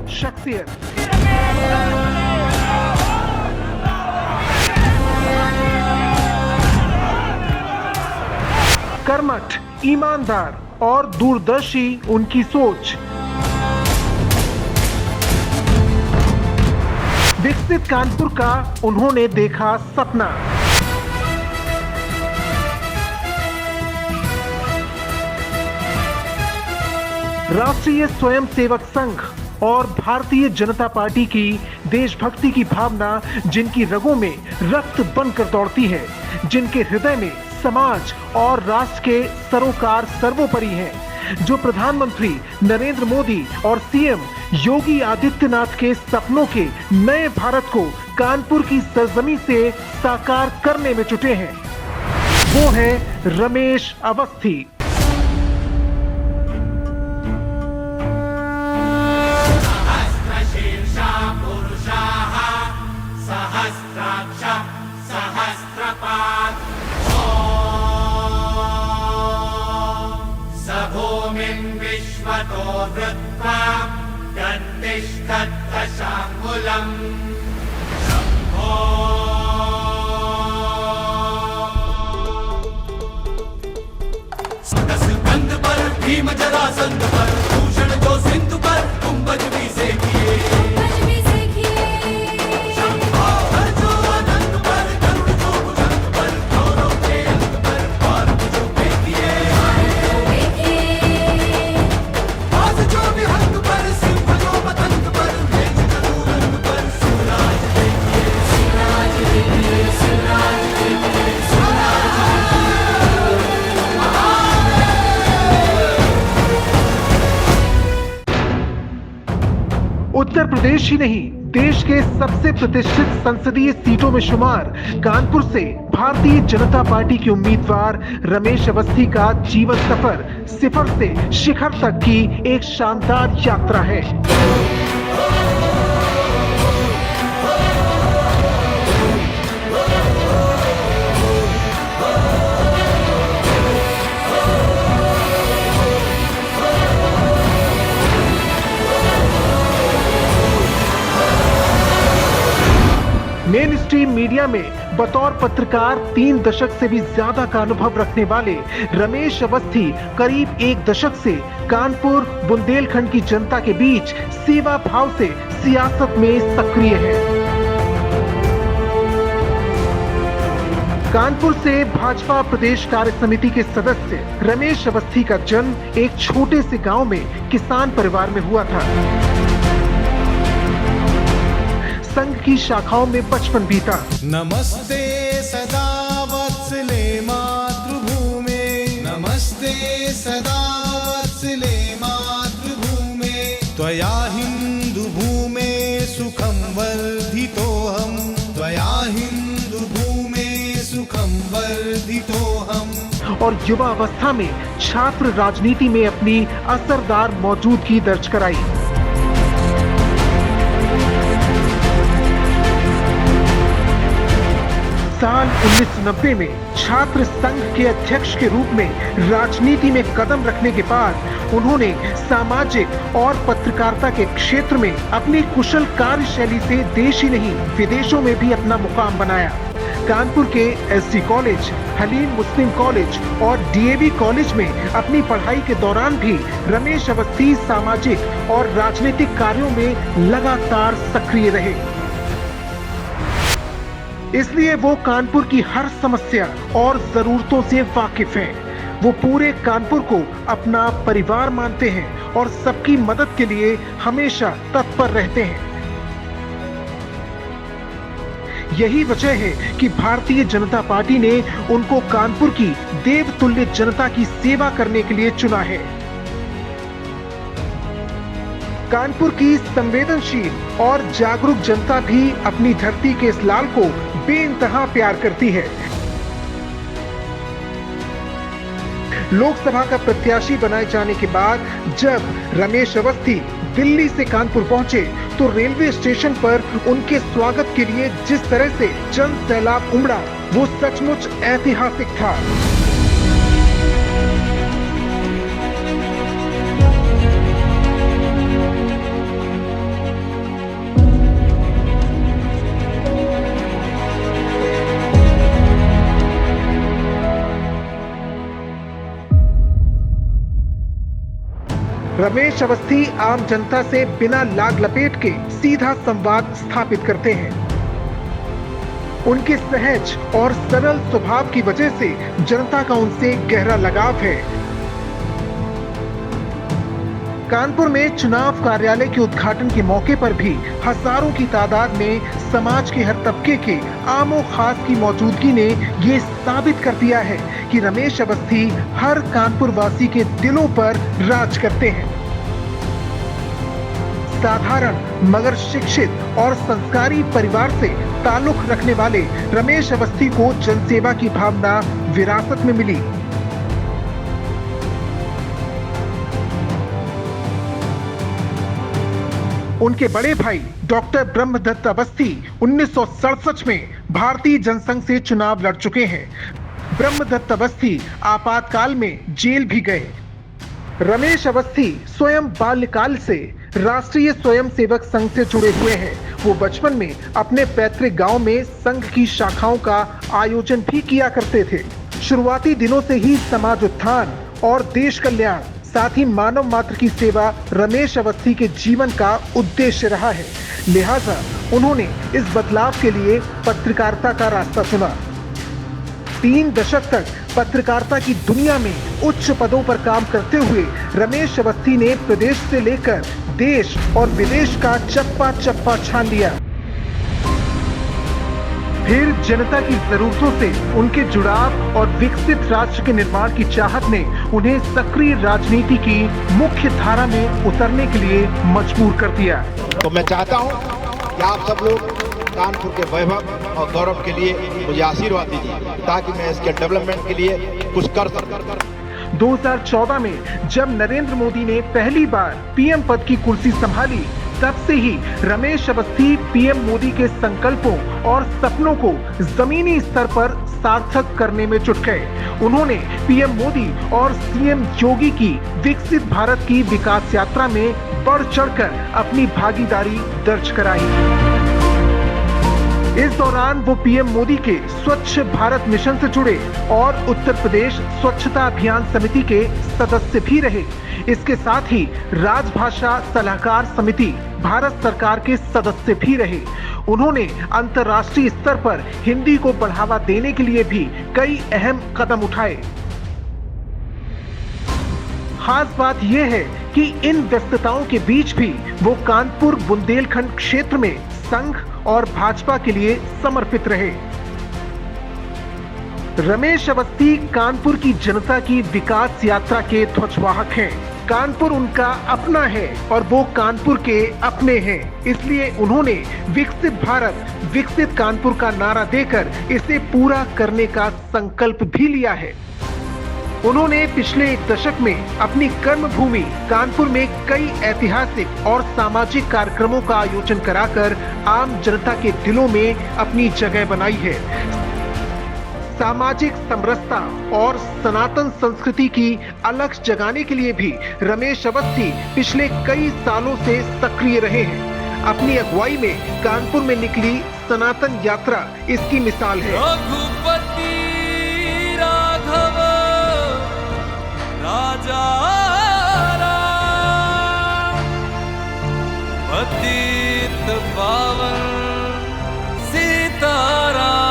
शख्सियत। कर्मठ, ईमानदार और दूरदर्शी उनकी सोच। विकसित कानपुर का उन्होंने देखा सपना। राष्ट्रीय स्वयंसेवक संघ और भारतीय जनता पार्टी की देशभक्ति की भावना जिनकी रगों में रक्त बनकर दौड़ती है, जिनके हृदय में समाज और राष्ट्र के सरोकार सर्वोपरि हैं, जो प्रधानमंत्री नरेंद्र मोदी और सीएम योगी आदित्यनाथ के सपनों के नए भारत को कानपुर की सरजमी से साकार करने में जुटे हैं, वो हैं रमेश अवस्थी। भीम जरासंध पर, भूषण जो सिंधु पर, कुंभज भी से किए। शंभो अर्जो अनंत पर, गरुड़ जो भुजंग पर, गौरव के अंक पर, पार जो फेंकिए। बाज जो विहंग पर, सिंह जो पतंग पर, मेघ चतुरंग पर, शिवराज देखिए, शिवराज देखिए, शिवराज देखिए, उत्तर प्रदेश ही नहीं, देश के सबसे प्रतिष्ठित संसदीय सीटों में शुमार कानपुर से भारतीय जनता पार्टी के उम्मीदवार रमेश अवस्थी का जीवन सफर सिफर से शिखर तक की एक शानदार यात्रा है। मेन स्ट्रीम मीडिया में बतौर पत्रकार 3 दशक से भी ज्यादा का अनुभव रखने वाले रमेश अवस्थी करीब 1 दशक से कानपुर बुंदेलखंड की जनता के बीच सेवा भाव से सियासत में सक्रिय है। कानपुर से भाजपा प्रदेश कार्य समिति के सदस्य रमेश अवस्थी का जन्म एक छोटे से गांव में किसान परिवार में हुआ था। संघ की शाखाओं में बचपन बीता। नमस्ते सदा वत्सले मातृभूमे, नमस्ते सदा वत्सले मातृभूमे, त्वया हिंदु भूमे सुखम वर्धितोहम, त्वया हिंदु भूमे सुखम वर्धितोहम। और युवा अवस्था में छात्र राजनीति में अपनी असरदार मौजूदगी दर्ज कराई। साल 1990 में छात्र संघ के अध्यक्ष के रूप में राजनीति में कदम रखने के बाद उन्होंने सामाजिक और पत्रकारिता के क्षेत्र में अपनी कुशल कार्यशैली से देश ही नहीं विदेशों में भी अपना मुकाम बनाया। कानपुर के एसडी कॉलेज, हलीम मुस्लिम कॉलेज और डीएवी कॉलेज में अपनी पढ़ाई के दौरान भी रमेश अवस्थी सामाजिक और राजनीतिक कार्यों में लगातार सक्रिय रहे। इसलिए वो कानपुर की हर समस्या और जरूरतों से वाकिफ हैं। वो पूरे कानपुर को अपना परिवार मानते हैं और सबकी मदद के लिए हमेशा तत्पर रहते हैं। यही वजह है कि भारतीय जनता पार्टी ने उनको कानपुर की देवतुल्य जनता की सेवा करने के लिए चुना है। कानपुर की संवेदनशील और जागरूक जनता भी अपनी धरती के इस लाल को बेइंतहा प्यार करती है। लोकसभा का प्रत्याशी बनाए जाने के बाद जब रमेश अवस्थी दिल्ली से कानपुर पहुंचे तो रेलवे स्टेशन पर उनके स्वागत के लिए जिस तरह से जन सैलाब उमड़ा वो सचमुच ऐतिहासिक था। रमेश अवस्थी आम जनता से बिना लाग लपेट के सीधा संवाद स्थापित करते हैं। उनके सहज और सरल स्वभाव की वजह से जनता का उनसे गहरा लगाव है। कानपुर में चुनाव कार्यालय के उद्घाटन के मौके पर भी हजारों की तादाद में समाज के हर तबके के आमो खास की मौजूदगी ने ये साबित कर दिया है कि रमेश अवस्थी हर कानपुर वासी के दिलों पर राज करते हैं। साधारण मगर शिक्षित और संस्कारी परिवार से ताल्लुक रखने वाले रमेश अवस्थी को जनसेवा की भावना विरासत में मिली। उनके बड़े भाई डॉक्टर ब्रह्मदत्त अवस्थी 1967 में भारतीय जनसंघ से चुनाव लड़ चुके हैं। ब्रह्मदत्त अवस्थी आपातकाल में जेल भी गए। रमेश अवस्थी स्वयं बाल्यकाल से राष्ट्रीय स्वयंसेवक संघ से जुड़े हुए हैं। वो बचपन में अपने पैतृक गांव में संघ की शाखाओं का आयोजन भी किया करते थे। शुरुआती दिनों से ही समाज उत्थान और देश कल्याण, साथ ही मानव मात्र की सेवा रमेश अवस्थी के जीवन का उद्देश्य रहा है। लिहाजा उन्होंने इस बदलाव के लिए पत्रकारिता का रास्ता चुना। 3 दशक तक पत्रकारिता की दुनिया में उच्च पदों पर काम करते हुए रमेश अवस्थी ने प्रदेश से लेकर देश और विदेश का चप्पा चप्पा छान लिया। फिर जनता की जरूरतों से उनके जुड़ाव और विकसित राष्ट्र के निर्माण की चाहत ने उन्हें सक्रिय राजनीति की मुख्य धारा में उतरने के लिए मजबूर कर दिया। तो मैं चाहता हूं कि आप सब लोग कानपुर के वैभव और गौरव के लिए मुझे आशीर्वाद दीजिए ताकि मैं इसके डेवलपमेंट के लिए कुछ कर सकूं। 2014 में जब नरेंद्र मोदी ने पहली बार पीएम पद की कुर्सी संभाली, तब से ही रमेश अवस्थी पीएम मोदी के संकल्पों और सपनों को जमीनी स्तर पर सार्थक करने में जुट गए। उन्होंने पीएम मोदी और सीएम योगी की विकसित भारत की विकास यात्रा में बढ़ चढ़कर अपनी भागीदारी दर्ज कराई। इस दौरान वो पीएम मोदी के स्वच्छ भारत मिशन से जुड़े और उत्तर प्रदेश स्वच्छता अभियान समिति के सदस्य भी रहे। इसके साथ ही राजभाषा सलाहकार समिति भारत सरकार के सदस्य भी रहे। उन्होंने अंतर्राष्ट्रीय स्तर पर हिंदी को बढ़ावा देने के लिए भी कई अहम कदम उठाए। खास बात यह है कि इन व्यस्तताओं के बीच भी वो कानपुर बुंदेलखंड क्षेत्र में संघ और भाजपा के लिए समर्पित रहे। रमेश अवस्थी कानपुर की जनता की विकास यात्रा के ध्वजवाहक हैं। कानपुर उनका अपना है और वो कानपुर के अपने हैं। इसलिए उन्होंने विकसित भारत विकसित कानपुर का नारा देकर इसे पूरा करने का संकल्प भी लिया है। उन्होंने पिछले 1 दशक में अपनी कर्मभूमि कानपुर में कई ऐतिहासिक और सामाजिक कार्यक्रमों का आयोजन कराकर आम जनता के दिलों में अपनी जगह बनाई है। सामाजिक समरसता और सनातन संस्कृति की अलख जगाने के लिए भी रमेश अवस्थी पिछले कई सालों से सक्रिय रहे हैं। अपनी अगुवाई में कानपुर में निकली सनातन यात्रा इसकी मिसाल है। रघुपति राघव राजा राम, पतित पावन सीताराम।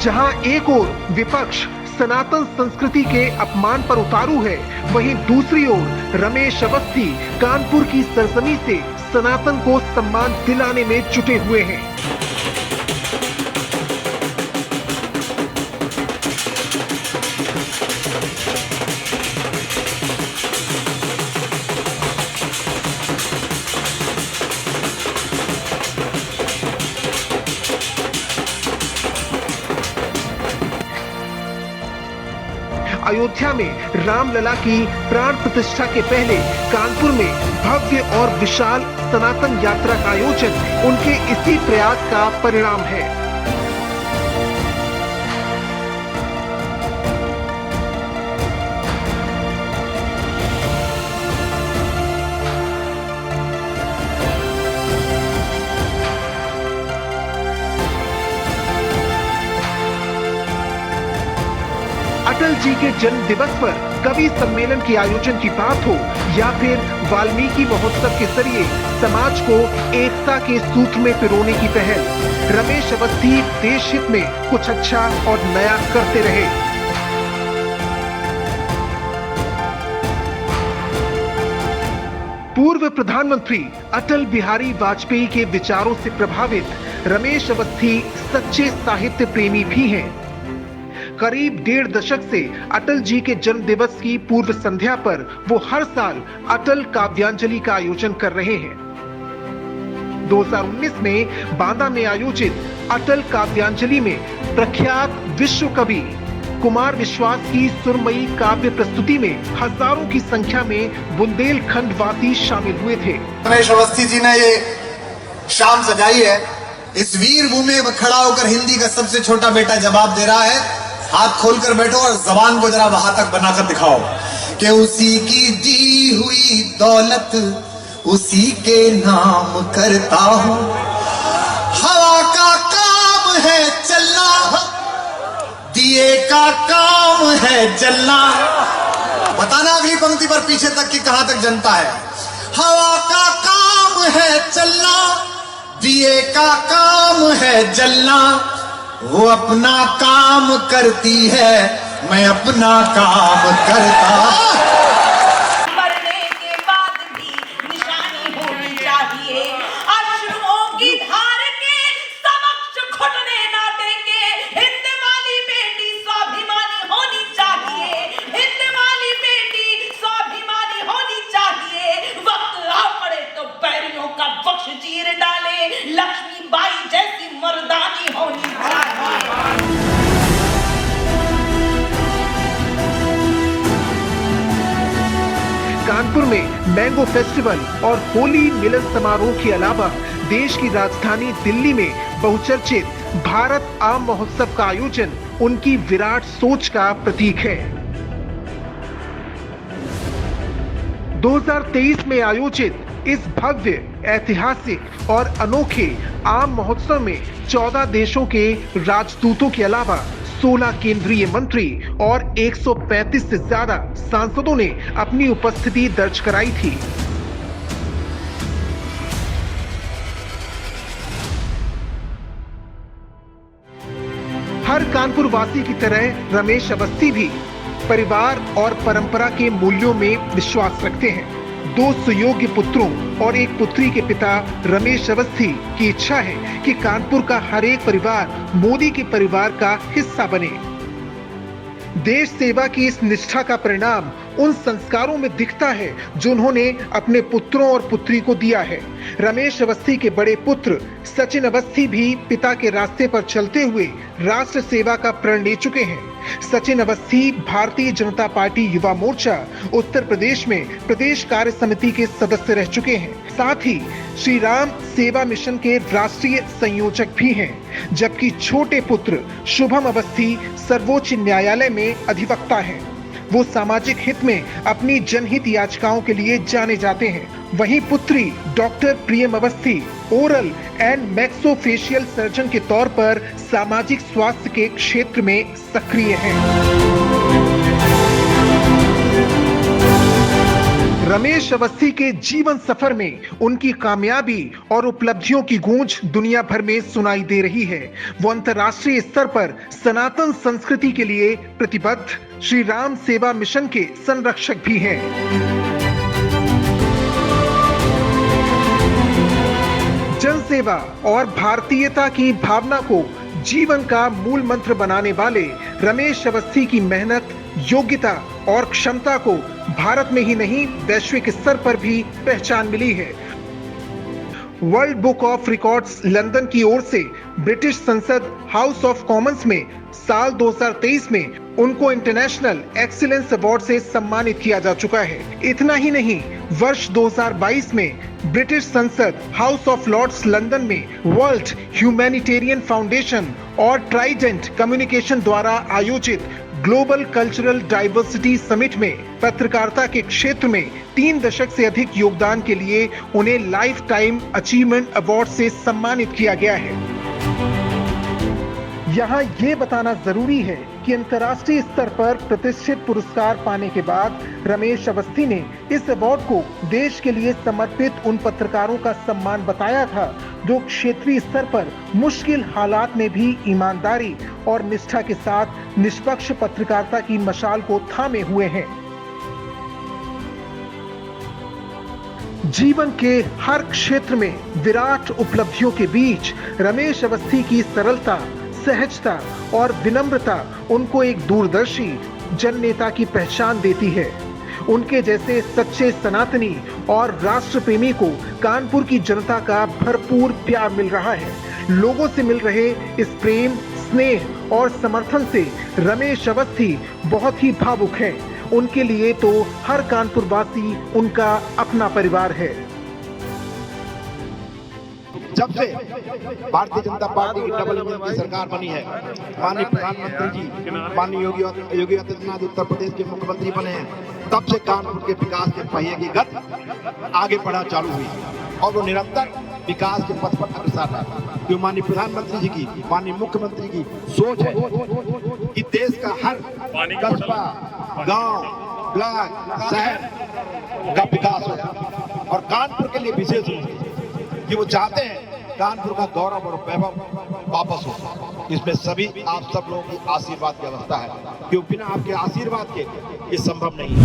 जहां एक ओर विपक्ष सनातन संस्कृति के अपमान पर उतारू है, वहीं दूसरी ओर रमेश अवस्थी कानपुर की सरजमी से सनातन को सम्मान दिलाने में जुटे हुए हैं। अयोध्या में रामलला की प्राण प्रतिष्ठा के पहले कानपुर में भव्य और विशाल सनातन यात्रा का आयोजन उनके इसी प्रयास का परिणाम है। अटल जी के जन्म दिवस पर कवि सम्मेलन के आयोजन की बात हो या फिर वाल्मीकि महोत्सव के जरिए समाज को एकता के सूत्र में पिरोने की पहल, रमेश अवस्थी देश हित में कुछ अच्छा और नया करते रहे। पूर्व प्रधानमंत्री अटल बिहारी वाजपेयी के विचारों से प्रभावित रमेश अवस्थी सच्चे साहित्य प्रेमी भी हैं। करीब 1.5 दशक से अटल जी के जन्म दिवस की पूर्व संध्या पर वो हर साल अटल काव्यांजलि का आयोजन कर रहे हैं। 2019 में बांदा में आयोजित अटल काव्यांजलि में प्रख्यात विश्व कवि कुमार विश्वास की सुरमई काव्य प्रस्तुति में हजारों की संख्या में बुंदेलखंड वासी शामिल हुए थे। रमेश अवस्थी जी ने ये शाम सजाई है। इस वीर भूमि में खड़ा होकर हिंदी का सबसे छोटा बेटा जवाब दे रहा है। हाथ खोलकर बैठो और जबान को जरा वहां तक बनाकर दिखाओ कि उसी की दी हुई दौलत उसी के नाम करता हूं। हवा का काम है चलना, दिए का काम है जलना। बताना अगली पंक्ति पर पीछे तक की कहां तक जनता है। हवा का काम है चलना, दिए का काम है जलना। वो अपना काम करती है, मैं अपना काम करता। मरने के बाद भी निशानी होनी चाहिए। अश्रुओं की धार के समक्ष घुटने ना टेके। हिंद वाली बेटी स्वाभिमानी होनी चाहिए। हिंद वाली बेटी स्वाभिमानी होनी चाहिए। वक्त आ पड़े तो बैरियों का वक्ष चीर डाले। लक्ष्मीबाई जैसी मर्दानी होनी चाहिए। कानपुर में मैंगो फेस्टिवल और होली मिलन समारोह के अलावा देश की राजधानी दिल्ली में बहुचर्चित भारत आम महोत्सव का आयोजन उनकी विराट सोच का प्रतीक है। 2023 में आयोजित इस भव्य, ऐतिहासिक और अनोखे आम महोत्सव में 14 देशों के राजदूतों के अलावा 16 केंद्रीय मंत्री और 135 से ज्यादा सांसदों ने अपनी उपस्थिति दर्ज कराई थी। हर कानपुर वासी की तरह रमेश अवस्थी भी परिवार और परंपरा के मूल्यों में विश्वास रखते हैं। 2 सुयोग्य पुत्रों और एक पुत्री के पिता रमेश अवस्थी की इच्छा है कि कानपुर का हर एक परिवार मोदी के परिवार का हिस्सा बने। देश सेवा की इस निष्ठा का परिणाम उन संस्कारों में दिखता है जो उन्होंने अपने पुत्रों और पुत्री को दिया है। रमेश अवस्थी के बड़े पुत्र सचिन अवस्थी भी पिता के रास्ते पर चलते हुए राष्ट्र सेवा का प्रण ले चुके हैं। सचिन अवस्थी भारतीय जनता पार्टी युवा मोर्चा उत्तर प्रदेश में प्रदेश कार्य समिति के सदस्य रह चुके हैं। साथ ही श्री राम सेवा मिशन के राष्ट्रीय संयोजक भी हैं, जबकि छोटे पुत्र शुभम अवस्थी सर्वोच्च न्यायालय में अधिवक्ता हैं। वो सामाजिक हित में अपनी जनहित याचिकाओं के लिए जाने जाते हैं। वहीं पुत्री doctor Priyam Awasthi oral and maxillofacial surgeon के तौर पर सामाजिक स्वास्थ्य के क्षेत्र में सक्रिय हैं। रमेश अवस्थी के जीवन सफर में उनकी कामयाबी और उपलब्धियों की गूंज दुनिया भर में सुनाई दे रही है। वो अंतर्राष्ट्रीय स्तर पर सनातन संस्कृति के लिए प्रतिबद्ध श्री राम सेवा मिशन के संरक्षक भी हैं। जनसेवा और भारतीयता की भावना को जीवन का मूल मंत्र बनाने वाले रमेश अवस्थी की मेहनत, योग्यता और क्षमता को भारत में ही नहीं वैश्विक स्तर पर भी पहचान मिली है। World book of records London की ओर से ब्रिटिश संसद हाउस ऑफ कॉमन्स में साल 2023 में उनको इंटरनेशनल एक्सीलेंस अवार्ड से सम्मानित किया जा चुका है। इतना ही नहीं, वर्ष 2022 में ब्रिटिश संसद हाउस ऑफ लॉर्ड्स लंदन में वर्ल्ड ह्यूमैनिटेरियन फाउंडेशन और ट्राइडेंट कम्युनिकेशन द्वारा आयोजित ग्लोबल कल्चरल डाइवर्सिटी समिट में पत्रकारिता के क्षेत्र में 3 दशक से अधिक योगदान के लिए उन्हें लाइफ टाइम अचीवमेंट अवार्ड से सम्मानित किया गया है। यहाँ ये बताना जरूरी है कि अंतर्राष्ट्रीय स्तर पर प्रतिष्ठित पुरस्कार पाने के बाद रमेश अवस्थी ने इस अवार्ड को देश के लिए समर्पित उन पत्रकारों का सम्मान बताया था जो क्षेत्रीय स्तर पर मुश्किल हालात में भी ईमानदारी और निष्ठा के साथ निष्पक्ष पत्रकारिता की मशाल को थामे हुए हैं। जीवन के हर क्षेत्र में विराट उपलब्धियों के बीच रमेश अवस्थी की सरलता, सहजता और विनम्रता उनको एक दूरदर्शी जन नेता की पहचान देती है। उनके जैसे सच्चे सनातनी और राष्ट्र प्रेमी को कानपुर की जनता का भरपूर प्यार मिल रहा है। लोगों से मिल रहे इस प्रेम, स्नेह और समर्थन से रमेश अवस्थी बहुत ही भावुक हैं। उनके लिए तो हर कानपुर वासी उनका अपना परिवार है। जब से भारतीय जनता पार्टी की डबल इंजन की सरकार बनी है, माननीय प्रधानमंत्री जी माननीय योगी आदित्यनाथ उत्तर प्रदेश के मुख्यमंत्री बने हैं, तब से कानपुर के विकास के पहिए की गति आगे बढ़ा चालू हुई और वो निरंतर विकास के पथ पर अग्रसर रहा। क्यों माननीय प्रधानमंत्री जी की, माननीय मुख्यमंत्री की सोच है कि देश का हर कस्बा, गांव, ब्लॉक, शहर का विकास हो और कानपुर के लिए विशेष रूप से कि वो चाहते हैं कानपुर का गौरव और वैभव वापस हो। इसमें सभी आप सब लोगों की आशीर्वाद की अवस्था है, क्योंकि बिना आपके आशीर्वाद के ये संभव नहीं है।